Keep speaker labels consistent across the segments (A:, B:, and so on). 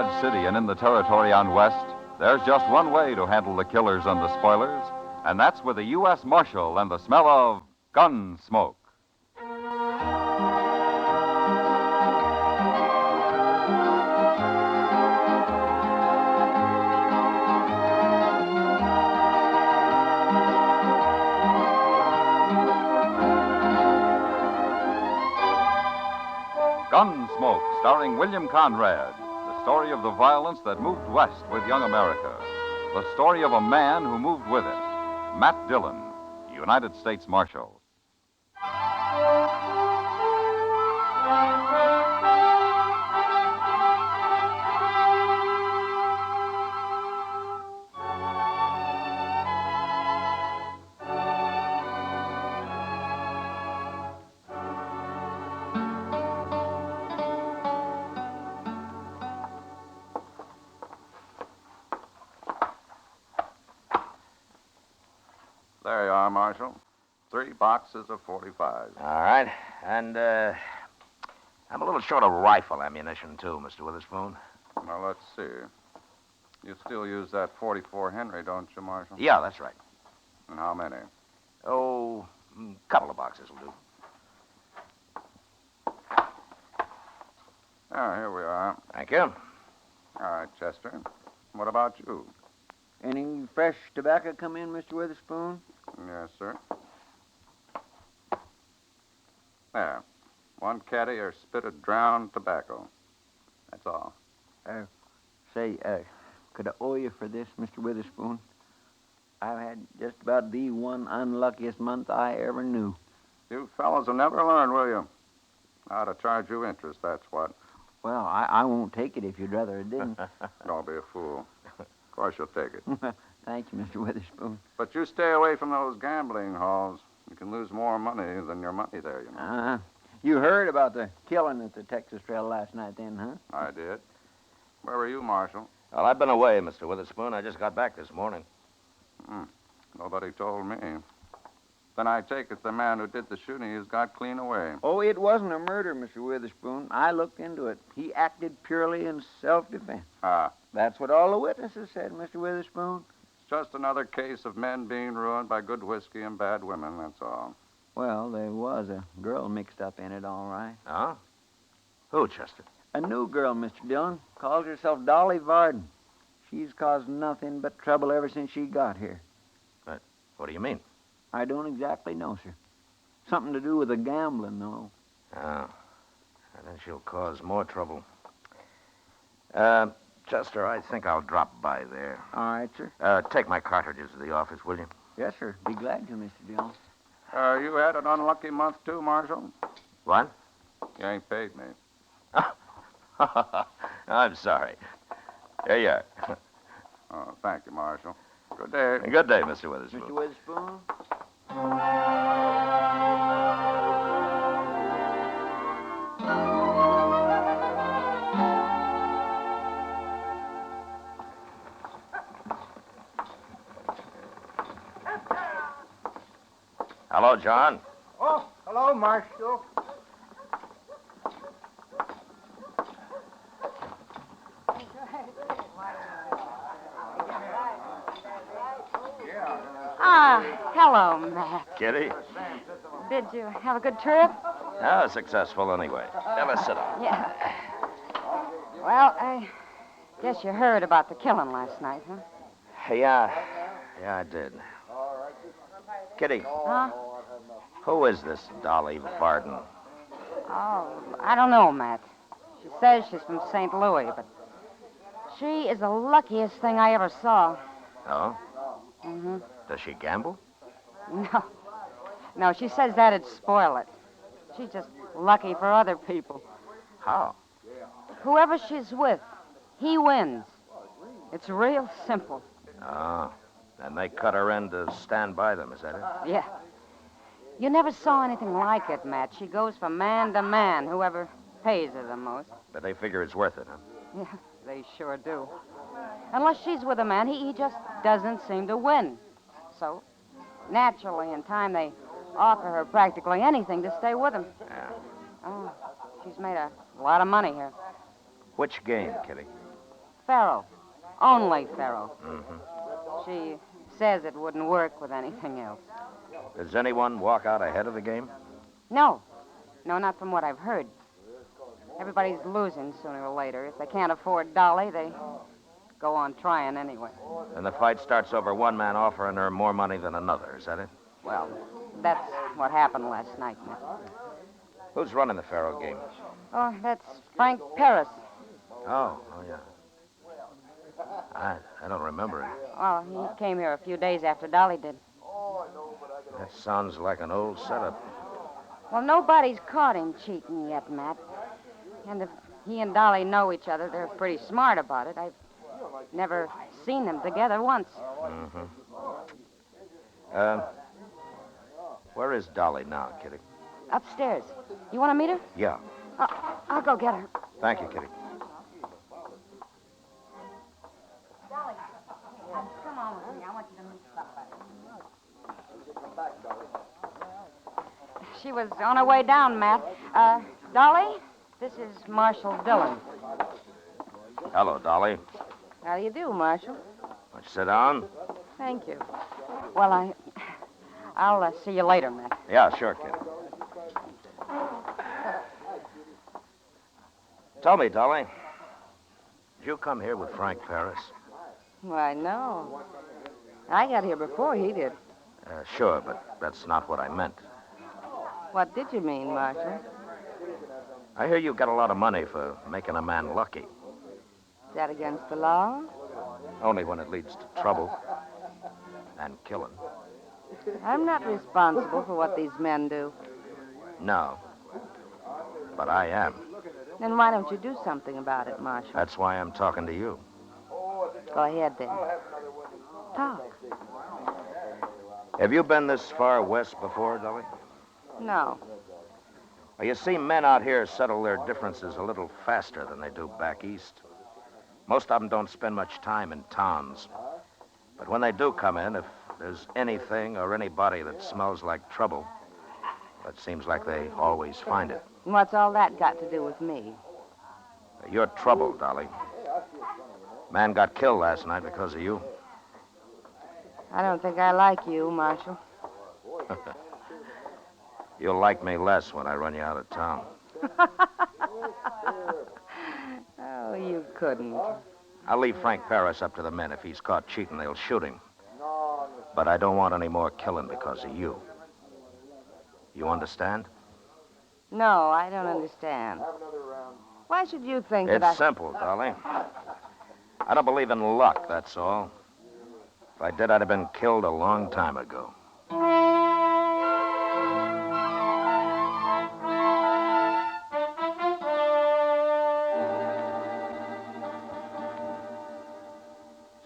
A: Dodge City and in the territory on West, there's just one way to handle the killers and the spoilers, and that's with a U.S. Marshal and the smell of Gunsmoke. Gunsmoke, starring William Conrad. The story of the violence that moved west with young America. The story of a man who moved with it. Matt Dillon, United States Marshal.
B: There you are, Marshal. 3 boxes of 45.
C: All right. And, I'm a little short of rifle ammunition, too, Mr. Witherspoon.
B: Now, let's see. You still use that 44 Henry, don't you, Marshal?
C: Yeah, that's right.
B: And how many?
C: Oh, a couple of boxes will do.
B: Ah, here we are.
C: Thank you.
B: All right, Chester. What about you?
D: Any fresh tobacco come in, Mr. Witherspoon?
B: Yes, sir. There. 1 caddy or spit of drowned tobacco. That's all.
D: Could I owe you for this, Mr. Witherspoon? I've had just about the one unluckiest month I ever knew.
B: You fellows will never learn, will you? How to charge you interest, that's what.
D: Well, I won't take it if you'd rather it didn't.
B: Don't be a fool. Of course you'll take it.
D: Thank you, Mr. Witherspoon.
B: But you stay away from those gambling halls. You can lose more money than your money there, you know.
D: You heard about the killing at the Texas Trail last night then, huh?
B: I did. Where were you, Marshal?
C: Well, I've been away, Mr. Witherspoon. I just got back this morning.
B: Nobody told me. Then I take it the man who did the shooting has got clean away.
D: Oh, it wasn't a murder, Mr. Witherspoon. I looked into it. He acted purely in self-defense. That's what all the witnesses said, Mr. Witherspoon.
B: It's just another case of men being ruined by good whiskey and bad women, that's all.
D: Well, there was a girl mixed up in it, all right.
C: Oh? Who, Chester?
D: A new girl, Mr. Dillon. Calls herself Dolly Varden. She's caused nothing but trouble ever since she got here.
C: But what do you mean?
D: I don't exactly know, sir. Something to do with the gambling, though.
C: Oh. And then she'll cause more trouble. Chester, I think I'll drop by there.
D: All right, sir.
C: Take my cartridges to the office, will you?
D: Yes, sir. Be glad to, Mr. Dillon.
B: You had an unlucky month, too, Marshal?
C: What?
B: You ain't paid me.
C: I'm sorry. Here you are.
B: Oh, thank you, Marshal. Good day.
C: Good day, Mr. Witherspoon.
D: Mr. Witherspoon?
C: Hello, John.
E: Oh, hello, Marshal.
F: Hello, Matt.
C: Kitty?
F: Did you have a good trip?
C: Oh, successful anyway. Now, let's sit down.
F: Yeah. Well, I guess you heard about the killing last night, huh?
C: Yeah, I did. Kitty,
F: Huh?
C: who is this Dolly Varden?
F: Oh, I don't know, Matt. She says she's from St. Louis, but she is the luckiest thing I ever saw.
C: Oh?
F: Mm-hmm.
C: Does she gamble?
F: No. No, she says that'd spoil it. She's just lucky for other people.
C: How?
F: Whoever she's with, he wins. It's real simple.
C: Oh. And they cut her in to stand by them, is that it?
F: Yeah. You never saw anything like it, Matt. She goes from man to man, whoever pays her the most.
C: But they figure it's worth it, huh?
F: Yeah, they sure do. Unless she's with a man, he just doesn't seem to win. So, naturally, in time, they offer her practically anything to stay with him.
C: Yeah.
F: Oh, she's made a lot of money here.
C: Which game, Kitty?
F: faro. Only faro.
C: Mm-hmm.
F: She says it wouldn't work with anything else.
C: Does anyone walk out ahead of the game?
F: No. No, not from what I've heard. Everybody's losing sooner or later. If they can't afford Dolly, they go on trying anyway.
C: And the fight starts over one man offering her more money than another, is that it?
F: Well, that's what happened last night, Matt.
C: Who's running the faro game?
F: Oh, that's Frank Paris.
C: Oh, yeah. I don't remember it.
F: Well, he came here a few days after Dolly did.
C: That sounds like an old setup.
F: Well, nobody's caught him cheating yet, Matt. And if he and Dolly know each other, they're pretty smart about it. I've never seen them together once.
C: Mm-hmm. Where is Dolly now, Kitty?
F: Upstairs. You want to meet her?
C: Yeah.
F: I'll go get her.
C: Thank you, Kitty.
F: Dolly, come on with me. I want you to meet somebody. She was on her way down, Matt. Dolly, this is Marshal Dillon.
C: Hello, Dolly.
F: How do you do, Marshal?
C: Won't you sit down?
F: Thank you. Well, I'll see you later, Matt.
C: Yeah, sure, Kitty. Tell me, Dolly, did you come here with Frank Paris?
F: Why, no. I got here before he did.
C: Sure, but that's not what I meant.
F: What did you mean, Marshal?
C: I hear you got a lot of money for making a man lucky.
F: Is that against the law?
C: Only when it leads to trouble and killing.
F: I'm not responsible for what these men do.
C: No. But I am.
F: Then why don't you do something about it, Marshal?
C: That's why I'm talking to you.
F: Go ahead, then. Talk.
C: Have you been this far west before, Dolly?
F: No.
C: Well, you see, men out here settle their differences a little faster than they do back east. Most of them don't spend much time in towns. But when they do come in, if there's anything or anybody that smells like trouble, it seems like they always find it.
F: What's all that got to do with me?
C: You're trouble, Dolly. Man got killed last night because of you.
F: I don't think I like you, Marshal.
C: You'll like me less when I run you out of town.
F: Oh, you couldn't.
C: I'll leave Frank Paris up to the men. If he's caught cheating, they'll shoot him. But I don't want any more killing because of you. You understand?
F: No, I don't understand. Why should you think that
C: It's simple, Dolly. I don't believe in luck, that's all. If I did, I'd have been killed a long time ago.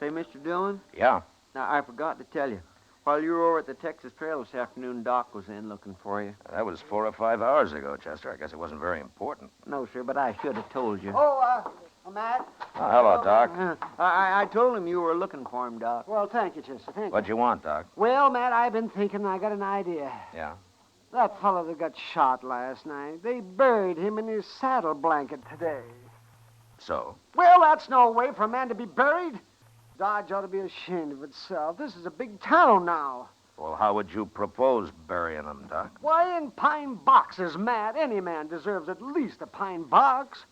D: Say, Mr. Dillon,
C: Yeah?
D: now I forgot to tell you. While you were over at the Texas Trail this afternoon, Doc was in looking for you.
C: That was 4 or 5 hours ago, Chester. I guess it wasn't very important.
D: No, sir, but I should have told you.
E: Matt.
C: Oh, hello, Doc.
D: I told him you were looking for him, Doc.
E: Well, thank you, Chester. Thank you.
C: What'd you want, Doc?
E: Well, Matt, I've been thinking. I got an idea.
C: Yeah?
E: That fellow that got shot last night, they buried him in his saddle blanket today.
C: So?
E: Well, that's no way for a man to be buried. Dodge ought to be ashamed of itself. This is a big town now.
C: Well, how would you propose burying him, Doc?
E: Why, in pine boxes, Matt. Any man deserves at least a pine box.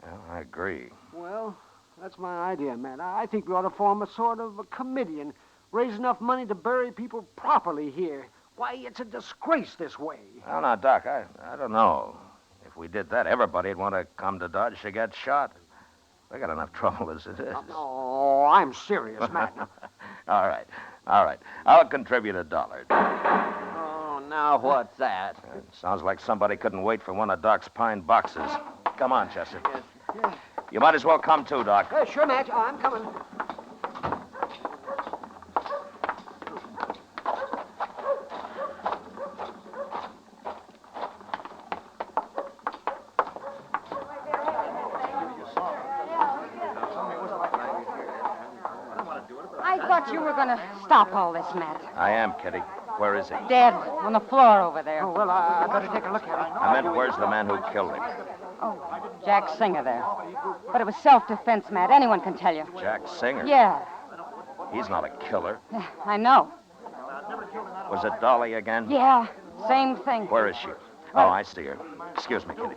C: Well, I agree.
E: Well, that's my idea, Matt. I think we ought to form a sort of a committee and raise enough money to bury people properly here. Why, it's a disgrace this way.
C: Well, now, Doc, I don't know. If we did that, everybody'd want to come to Dodge to get shot. We got enough trouble as it is.
E: Oh, I'm serious, Matt.
C: All right. I'll contribute $1.
D: Oh, now what's that?
C: Sounds like somebody couldn't wait for one of Doc's pine boxes. Come on, Chester.
E: Yes.
C: You might as well come too, Doc.
E: Sure, Matt. Oh, I'm coming.
F: I thought you were going to stop all this, Matt.
C: I am, Kitty. Where is he?
F: Dead on the floor over there.
E: Oh, well, I better take a look at him.
C: I meant, where's the man who killed him?
F: Oh, Jack Singer there. But it was self-defense, Matt. Anyone can tell you.
C: Jack Singer?
F: Yeah,
C: He's not a killer.
F: I know.
C: Was it Dolly again?
F: Yeah, same thing.
C: Where is she? Oh, I see her. Excuse me, Kitty.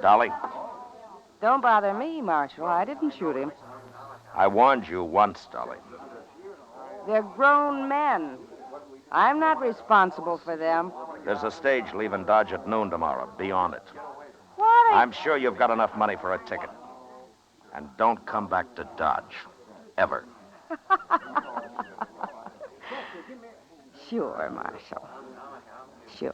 C: Dolly,
F: Don't bother me, Marshal. I didn't shoot him.
C: I warned you once, Dolly.
F: They're grown men. I'm not responsible for them.
C: There's a stage leaving Dodge at noon tomorrow. Be on it.
F: What?
C: I'm sure you've got enough money for a ticket. And don't come back to Dodge. Ever.
F: Sure, Marshal. Sure.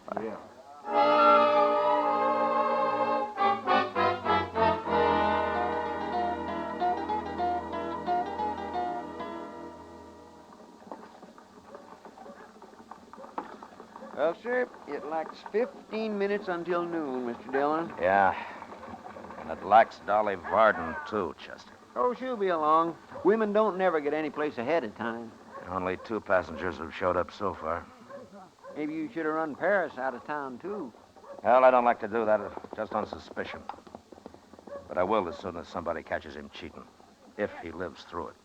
D: Well, sir, it lacks 15 minutes until noon, Mr. Dillon.
C: Yeah. And it lacks Dolly Varden, too, Chester.
D: Oh, she'll be along. Women don't never get any place ahead of time.
C: Only 2 passengers have showed up so far.
D: Maybe you should have run Paris out of town, too.
C: Well, I don't like to do that just on suspicion. But I will as soon as somebody catches him cheating. If he lives through it.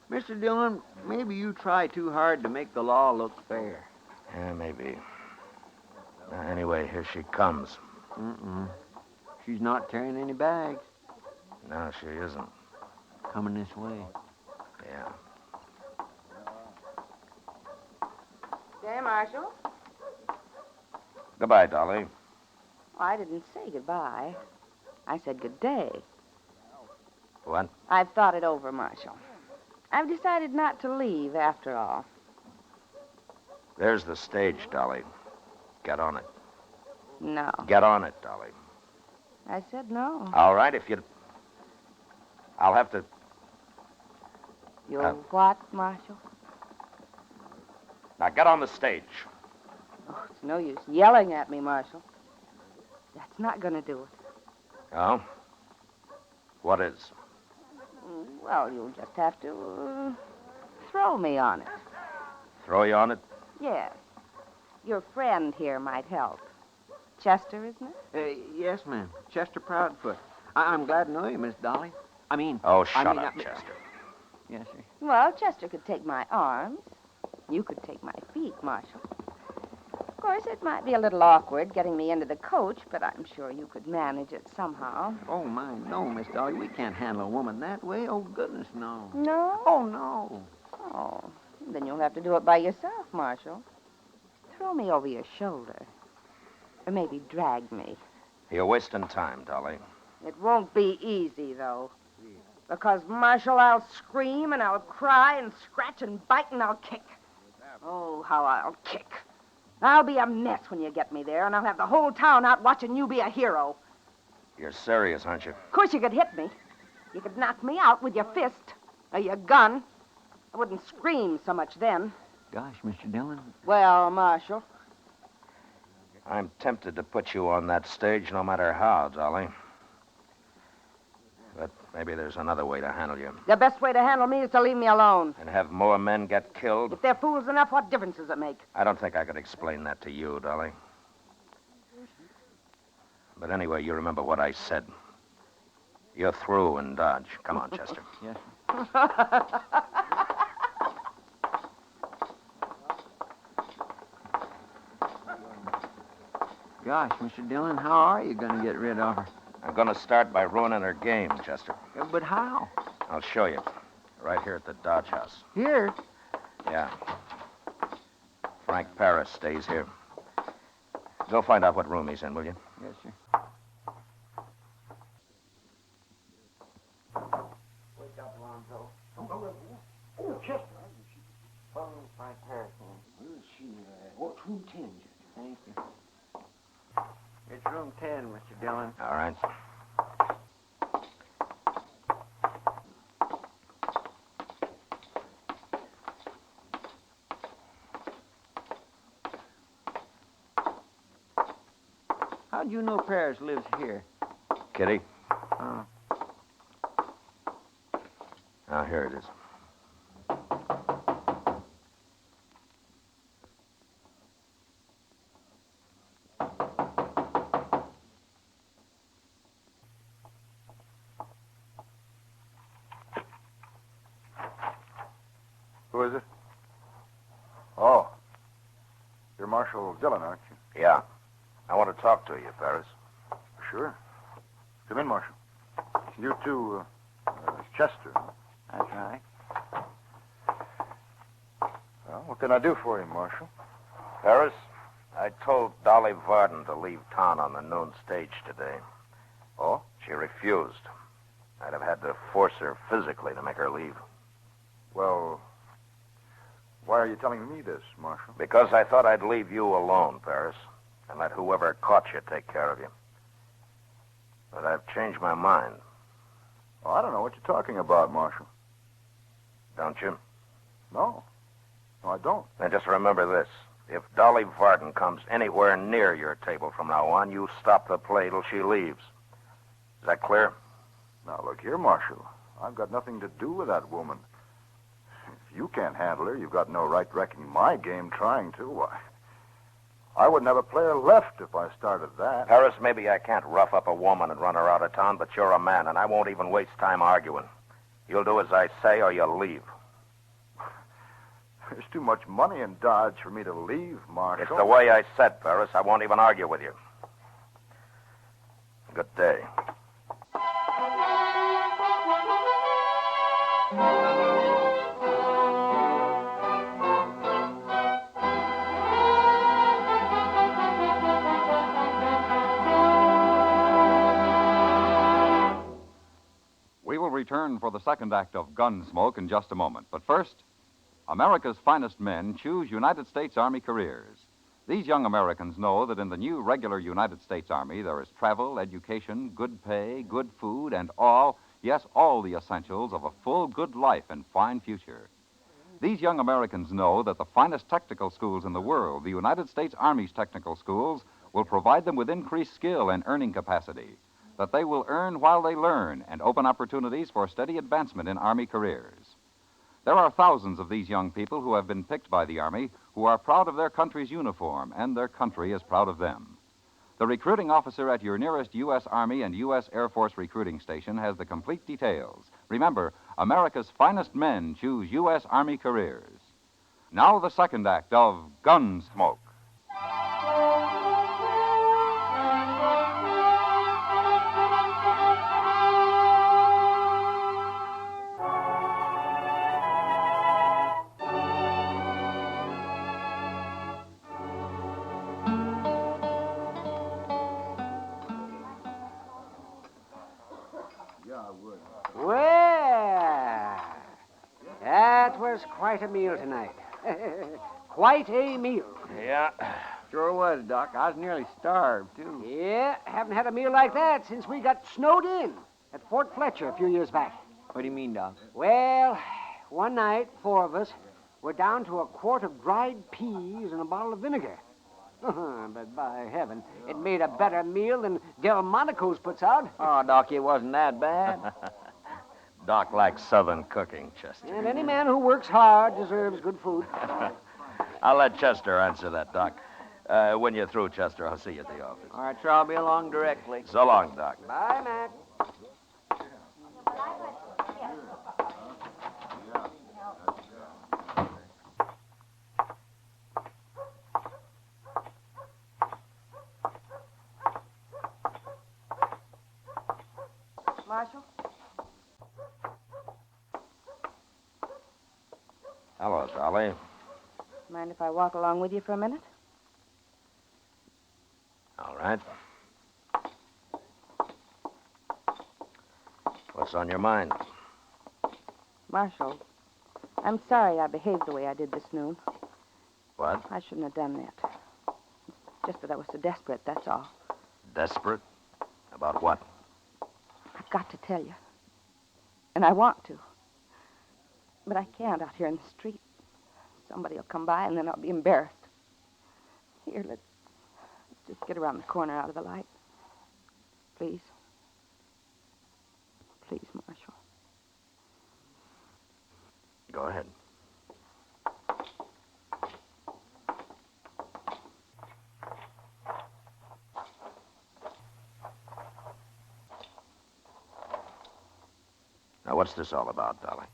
D: Mr. Dillon, maybe you try too hard to make the law look fair.
C: Yeah, maybe. Anyway, here she comes.
D: She's not carrying any bags.
C: No, she isn't.
D: Coming this way.
C: Yeah.
F: Hey, Marshal.
C: Goodbye, Dolly.
F: I didn't say goodbye. I said good day.
C: What?
F: I've thought it over, Marshal. I've decided not to leave after all.
C: There's the stage, Dolly. Get on it.
F: No.
C: Get on it, Dolly.
F: I said no.
C: All right, if you... I'll have to...
F: You'll what, Marshal?
C: Now, get on the stage.
F: Oh, it's no use yelling at me, Marshal. That's not going to do it.
C: Oh? What is?
F: Well, you'll just have to throw me on it.
C: Throw you on it?
F: Yes. Your friend here might help. Chester, isn't it?
D: Yes, ma'am. Chester Proudfoot. I'm glad to know you, Miss Dolly.
C: Oh, shut up, Chester.
D: Yes, sir.
F: Well, Chester could take my arms. You could take my feet, Marshal. Of course, it might be a little awkward getting me into the coach, but I'm sure you could manage it somehow.
D: Oh, my, no, Miss Dolly. We can't handle a woman that way. Oh, goodness, no.
F: No?
D: Oh, no.
F: Oh, then you'll have to do it by yourself, Marshal. Throw me over your shoulder. Or maybe drag me.
C: You're wasting time, Dolly.
F: It won't be easy, though. Because, Marshal, I'll scream and I'll cry and scratch and bite and I'll kick. Oh, how I'll kick. I'll be a mess when you get me there, and I'll have the whole town out watching you be a hero.
C: You're serious, aren't you?
F: Of course, you could hit me. You could knock me out with your fist or your gun. I wouldn't scream so much then.
D: Gosh, Mr. Dillon.
F: Well, Marshal.
C: I'm tempted to put you on that stage no matter how, Dolly. But maybe there's another way to handle you.
F: The best way to handle me is to leave me alone.
C: And have more men get killed?
F: If they're fools enough, what difference does it make?
C: I don't think I could explain that to you, Dolly. But anyway, you remember what I said. You're through in Dodge. Come on, Chester.
D: Yes. Gosh, Mr. Dillon, how are you going to get rid of her?
C: I'm going to start by ruining her game, Chester.
D: But how?
C: I'll show you. Right here at the Dodge House.
D: Here?
C: Yeah. Frank Paris stays here. Go find out what room he's in, will you?
D: Yes, sir. Wake up, Alonzo. Oh, Chester. Follow Frank Paris in. Where's she? What's room 10, Chester? Thank you. It's room 10, Mr. Dillon.
C: All right.
D: How'd you know Paris lives here?
C: Kitty?
D: Oh.
C: Now, here it is.
G: Marshal Dillon, aren't you?
C: Yeah. I want to talk to you, Ferris.
G: Sure. Come in, Marshal. You too, Chester.
D: That's right.
G: Well, what can I do for you, Marshal?
C: Ferris, I told Dolly Varden to leave town on the noon stage today.
G: Oh?
C: She refused. I'd have had to force her physically to make her leave.
G: Well, why are you telling me this, Marshal?
C: Because I thought I'd leave you alone, Ferris, and let whoever caught you take care of you. But I've changed my mind,
G: Oh, I don't know what you're talking about, Marshal.
C: don't you?
G: No. No, I don't.
C: Then just remember this. If Dolly Varden comes anywhere near your table from now on, you stop the play till she leaves. Is that clear?
G: Now, look here, Marshal. I've got nothing to do with that woman. If you can't handle her, you've got no right wrecking my game trying to. Why, I wouldn't have a player left if I started that.
C: Ferris, maybe I can't rough up a woman and run her out of town, but you're a man, and I won't even waste time arguing. You'll do as I say or you'll leave.
G: There's too much money in Dodge for me to leave, Marshal.
C: It's the way I said, Ferris. I won't even argue with you. Good day.
A: We will return for the second act of Gunsmoke in just a moment. But first, America's finest men choose United States Army careers. These young Americans know that in the new regular United States Army there is travel, education, good pay, good food, and all, yes, all the essentials of a full, good life and fine future. These young Americans know that the finest technical schools in the world, the United States Army's technical schools, will provide them with increased skill and earning capacity, that they will earn while they learn and open opportunities for steady advancement in Army careers. There are thousands of these young people who have been picked by the Army who are proud of their country's uniform, and their country is proud of them. The recruiting officer at your nearest U.S. Army and U.S. Air Force recruiting station has the complete details. Remember, America's finest men choose U.S. Army careers. Now the second act of Gunsmoke.
E: Well, that was quite a meal tonight. Quite a meal.
C: Yeah.
D: Sure was, Doc. I was nearly starved, too.
E: Yeah, haven't had a meal like that since we got snowed in at Fort Fletcher a few years back.
D: What do you mean, Doc?
E: Well, one night, 4 of us were down to a quart of dried peas and a bottle of vinegar. But by heaven, it made a better meal than Delmonico's puts out.
D: Oh, Doc, it wasn't that bad.
C: Doc likes Southern cooking, Chester.
E: And any man who works hard deserves good food.
C: I'll let Chester answer that, Doc. When you're through, Chester, I'll see you at the office.
D: All right, sure, I'll be along directly.
C: So long, Doc.
E: Bye, Matt.
F: Marshal?
C: Hello, Dolly.
F: Mind if I walk along with you for a minute?
C: All right. What's on your mind?
F: Marshal, I'm sorry I behaved the way I did this noon.
C: What?
F: I shouldn't have done that. Just that I was so desperate, that's all.
C: Desperate? About what?
F: I've got to tell you. And I want to. But I can't out here in the street. Somebody will come by and then I'll be embarrassed. Here, let's just get around the corner out of the light. Please. Please, Marshal.
C: Go ahead. Now, what's this all about, Dolly?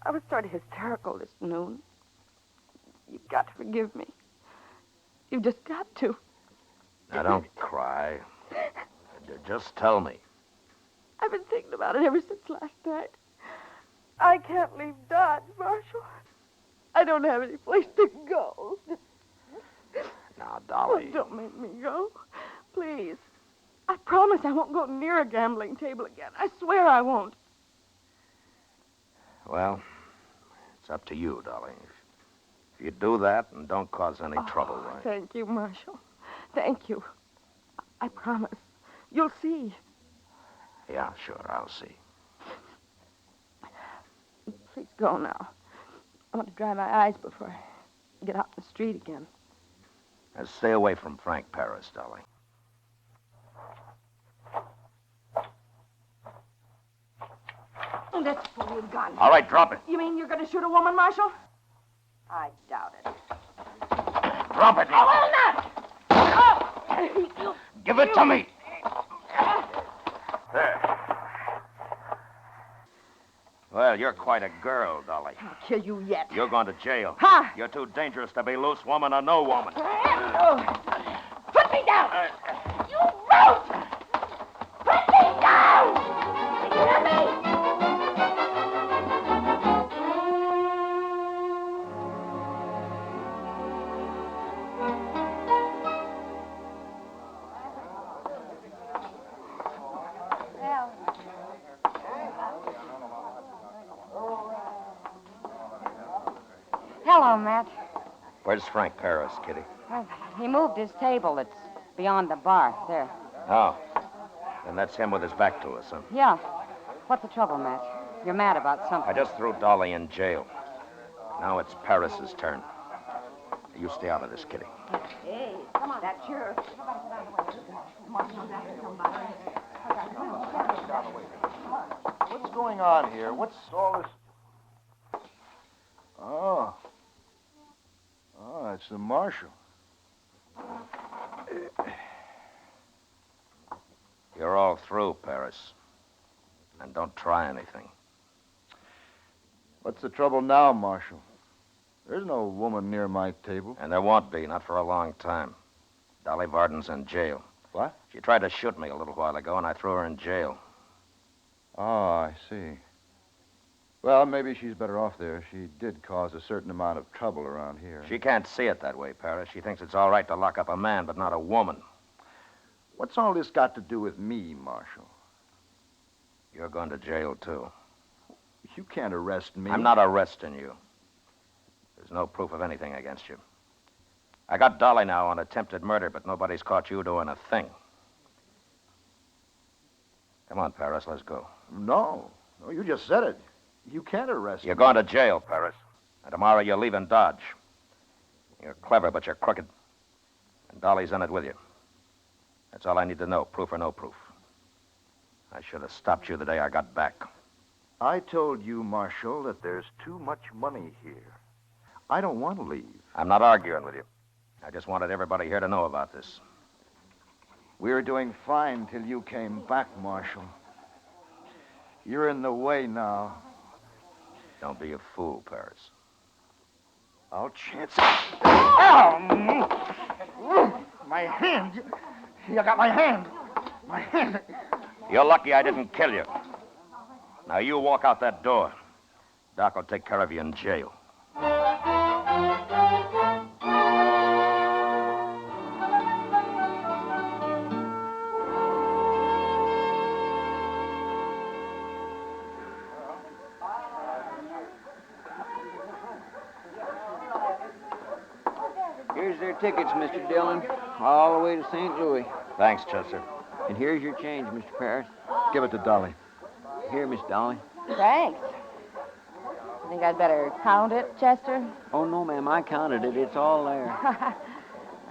F: I was sort of hysterical this noon. You've got to forgive me. You've just got to.
C: Now, don't cry. Just tell me.
F: I've been thinking about it ever since last night. I can't leave Dodge, Marshal. I don't have any place to go.
C: Now, Dolly.
F: Oh, don't make me go. Please. I promise I won't go near a gambling table again. I swear I won't.
C: Well, it's up to you, Dolly. If you do that and don't cause any trouble, right?
F: Thank you, Marshal. Thank you. I promise. You'll see.
C: Yeah, sure, I'll see.
F: Please go now. I want to dry my eyes before I get out in the street again.
C: Now, stay away from Frank Paris, Dolly.
F: Oh, that's for your gun.
C: All right, drop it.
F: You mean you're going to shoot a woman, Marshal? I doubt it.
C: Drop it.
F: I will not.
C: Give it to me. There. Well, you're quite a girl, Dolly.
F: I'll kill you yet.
C: You're going to jail.
F: Ha!
C: You're too dangerous to be loose, woman or no woman.
F: Put me down! You brute! Put me down! You hear me?
H: Hello, Matt.
C: Where's Frank Paris, Kitty?
H: He moved his table. It's beyond the bar. There.
C: Oh. Then that's him with his back to us, huh?
H: Yeah. What's the trouble, Matt? You're mad about something.
C: I just threw Dolly in jail. Now it's Paris's turn. You stay out of this, Kitty.
F: Hey, come on. That's your...
G: What's going on here? What's all this? Oh, it's the marshal.
C: You're all through, Paris. And don't try anything.
G: What's the trouble now, Marshal? There's no woman near my table.
C: And there won't be, not for a long time. Dolly Varden's in jail.
G: What?
C: She tried to shoot me a little while ago, and I threw her in jail.
G: Oh, I see. Well, maybe she's better off there. She did cause a certain amount of trouble around here.
C: She can't see it that way, Paris. She thinks it's all right to lock up a man, but not a woman.
G: What's all this got to do with me, Marshal?
C: You're going to jail, too.
G: You can't arrest me.
C: I'm not arresting you. There's no proof of anything against you. I got Dolly now on attempted murder, but nobody's caught you doing a thing. Come on, Paris, let's go.
G: No, you just said it. You can't arrest
C: You're
G: me.
C: going to jail, Paris. And tomorrow you're leaving Dodge. You're clever, but you're crooked. And Dolly's in it with you. That's all I need to know, proof or no proof. I should have stopped you the day I got back.
G: I told you, Marshal, that there's too much money here. I don't want to leave.
C: I'm not arguing with you. I just wanted everybody here to know about this.
G: We were doing fine till you came back, Marshal. You're in the way now.
C: Don't be a fool, Paris.
G: I'll chance it. Ow! My hand. You got my hand. My hand.
C: You're lucky I didn't kill you. Now you walk out that door. Doc will take care of you in jail.
D: Here's their tickets, Mr. Dillon, all the way to St. Louis.
C: Thanks, Chester.
D: And here's your change, Mr. Paris.
G: Give it to Dolly.
D: Here, Miss Dolly.
F: Thanks. Think I'd better count it, Chester?
D: Oh, no, ma'am, I counted it. It's all there.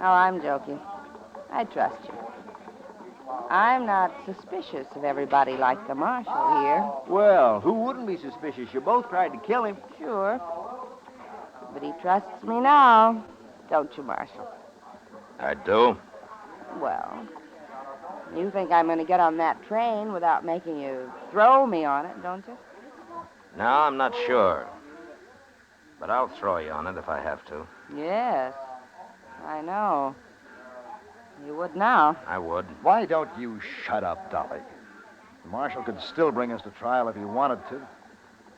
F: Oh, I'm joking. I trust you. I'm not suspicious of everybody like the marshal here.
D: Well, who wouldn't be suspicious? You both tried to kill him.
F: Sure. But he trusts me now, don't you, Marshal?
C: I do?
F: Well, you think I'm going to get on that train without making you throw me on it, don't you?
C: No, I'm not sure. But I'll throw you on it if I have to.
H: Yes, I know. You would now.
C: I would.
I: Why don't you shut up, Dolly? The marshal could still bring us to trial if he wanted to.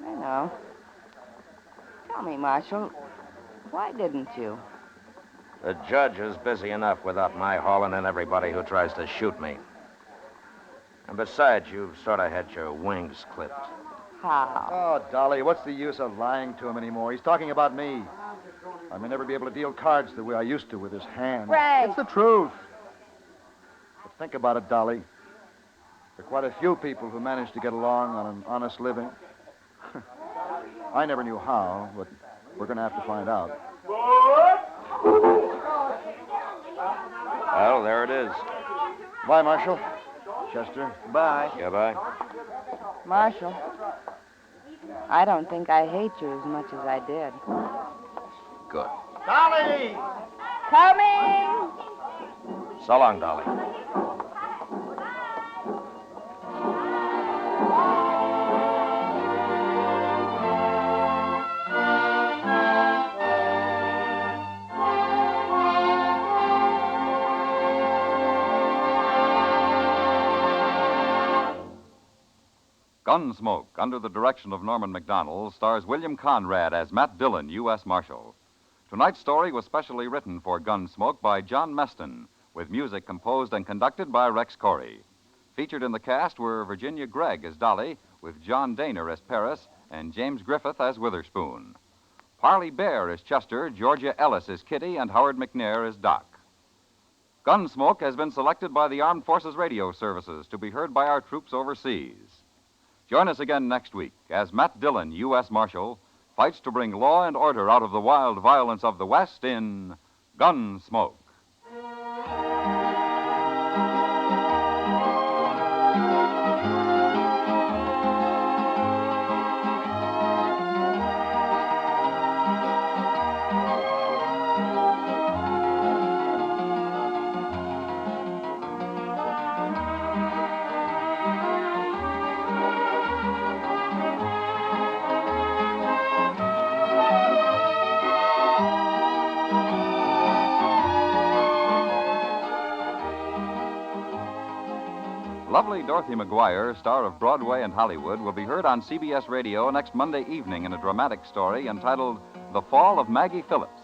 H: I know. Tell me, Marshal, why didn't you?
C: The judge is busy enough without my hauling in everybody who tries to shoot me. And besides, you've sort of had your wings clipped.
H: How?
I: Oh, Dolly, what's the use of lying to him anymore? He's talking about me. I may never be able to deal cards the way I used to with his hand.
H: Frank!
I: It's the truth. But think about it, Dolly. There are quite a few people who manage to get along on an honest living. I never knew how, but we're going to have to find out.
C: Well, there it is.
I: Bye, Marshal. Chester.
E: Bye.
C: Goodbye.
H: Marshal, I don't think I hate you as much as I did.
C: Good.
I: Dolly!
F: Coming!
C: So long, Dolly.
A: Gunsmoke, under the direction of Norman MacDonald, stars William Conrad as Matt Dillon, U.S. Marshal. Tonight's story was specially written for Gunsmoke by John Meston, with music composed and conducted by Rex Corey. Featured in the cast were Virginia Gregg as Dolly, with John Daner as Paris, and James Griffith as Witherspoon. Parley Bear as Chester, Georgia Ellis as Kitty, and Howard McNair as Doc. Gunsmoke has been selected by the Armed Forces Radio Services to be heard by our troops overseas. Join us again next week as Matt Dillon, U.S. Marshal, fights to bring law and order out of the wild violence of the West in Gunsmoke. Lovely Dorothy McGuire, star of Broadway and Hollywood, will be heard on CBS Radio next Monday evening in a dramatic story entitled The Fall of Maggie Phillips.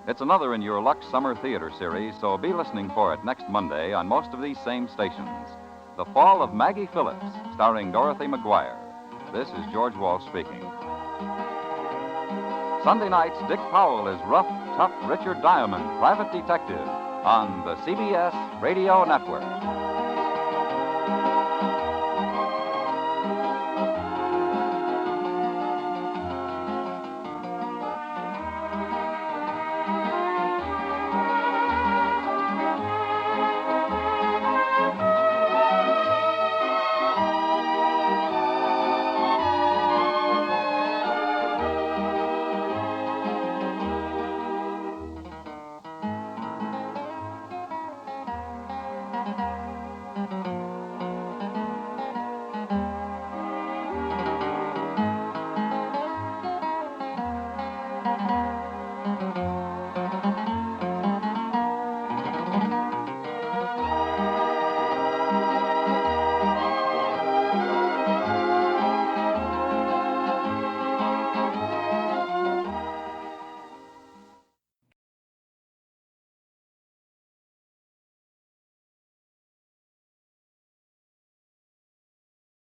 A: It's another in your Lux Summer Theater series, so be listening for it next Monday on most of these same stations. The Fall of Maggie Phillips, starring Dorothy McGuire. This is George Walsh speaking. Sunday nights, Dick Powell is rough, tough Richard Diamond, private detective, on the CBS Radio Network.